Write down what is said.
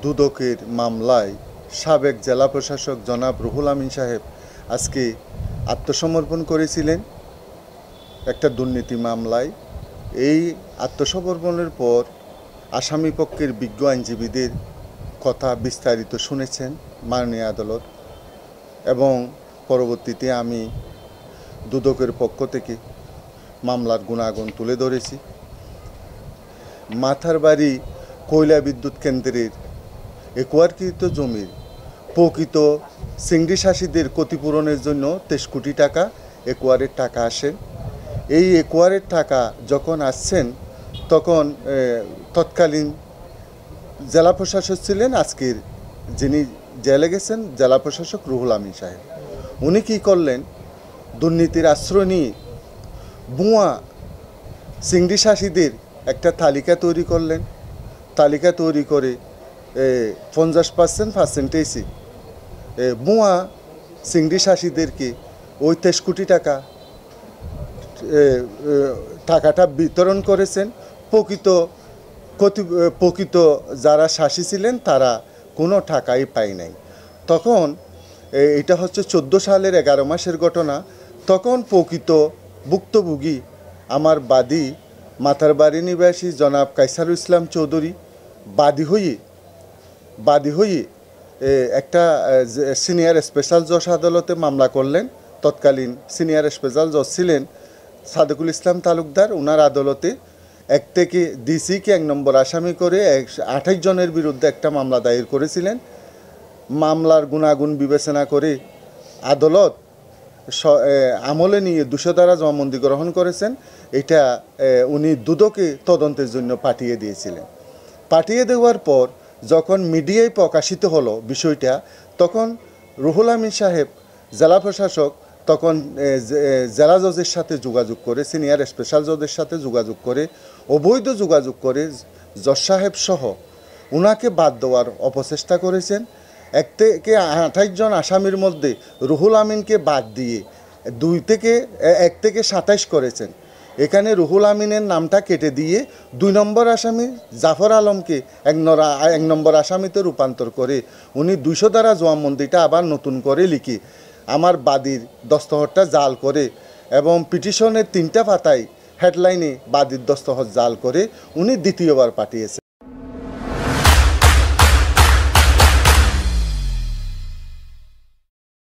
দুদকের মামলায় সাবেক জেলা প্রশাসক জনাব রুহুল আমিন সাহেব আজকে আত্মসমর্পণ করেছিলেন একটা দুর্নীতি মামলায়। এই আত্মসমর্পণের পর আসামি পক্ষের বিজ্ঞ আইনজীবীদের কথা বিস্তারিত শুনেছেন মাননীয় আদালত, এবং পরবর্তীতে আমি দুদকের পক্ষ থেকে মামলার গুণাগুণ তুলে ধরেছি। মাথারবাড়ি কয়লা বিদ্যুৎ কেন্দ্রের একোয়ারকৃত জমির প্রকৃত চিংড়ি চাষিদের ক্ষতিপূরণের জন্য 23 কোটি টাকা একোয়ারের টাকা আসে। এই একোয়ারের টাকা যখন আসছেন তখন তৎকালীন জেলা প্রশাসক ছিলেন আজকের যিনি জেলে গেছেন জেলা প্রশাসক রুহুল আমিন সাহেব। উনি কী করলেন, দুর্নীতির আশ্রয় নিয়ে ভুয়া চিংড়ি চাষিদের একটা তালিকা তৈরি করলেন। তালিকা তৈরি করে 50% ভুয়া চিংড়ি চাষিদেরকে ওই 23 কোটি টাকাটা বিতরণ করেছেন। প্রকৃত যারা চাষি ছিলেন তারা কোনো টাকাই পায় নাই। তখন এটা হচ্ছে 14 সালের 11 মাসের ঘটনা। তখন প্রকৃত ভুক্তভোগী আমার বাদী মাথারবাড়ি নিবাসী জনাব কায়সারুল ইসলাম চৌধুরী বাদী হয়ে একটা সিনিয়র স্পেশাল জজ আদালতে মামলা করলেন। তৎকালীন সিনিয়র স্পেশাল জজ ছিলেন সাদেকুল ইসলাম তালুকদার। ওনার আদালতে ডিসিকে 1 নম্বর আসামি করে 28 জনের বিরুদ্ধে একটা মামলা দায়ের করেছিলেন। মামলার গুণাগুণ বিবেচনা করে আদালত আমলে নিয়ে 200 ধারা জবানবন্দি গ্রহণ করেছেন। এটা উনি দুদকে তদন্তের জন্য পাঠিয়ে দিয়েছিলেন। পাঠিয়ে দেওয়ার পর যখন মিডিয়ায় প্রকাশিত হলো বিষয়টা, তখন রুহুল আমিন সাহেব জেলা প্রশাসক তখন জেলা জজের সাথে যোগাযোগ করে, সিনিয়র স্পেশাল জজের সাথে যোগাযোগ করে, অবৈধ যোগাযোগ করে জজ সাহেব সহ ওনাকে বাদ দেওয়ার অপচেষ্টা করেছেন। 1 থেকে 28 জন আসামির মধ্যে রুহুল আমিনকে বাদ দিয়ে 1 থেকে 27 করেছেন। এখানে রুহুল আমিনের নামটা কেটে দিয়ে 2 নম্বর আসামি জাফর আলমকে 1 নম্বর আসামিতে রূপান্তর করে উনি 200 ধারা জবানবন্দিটা আবার নতুন করে লিখে আমার বাদীর দস্তখতটা জাল করে এবং পিটিশনের 3টা পাতায় হেডলাইনে বাদীর দস্তখত জাল করে উনি দ্বিতীয়বার পাঠিয়েছেন।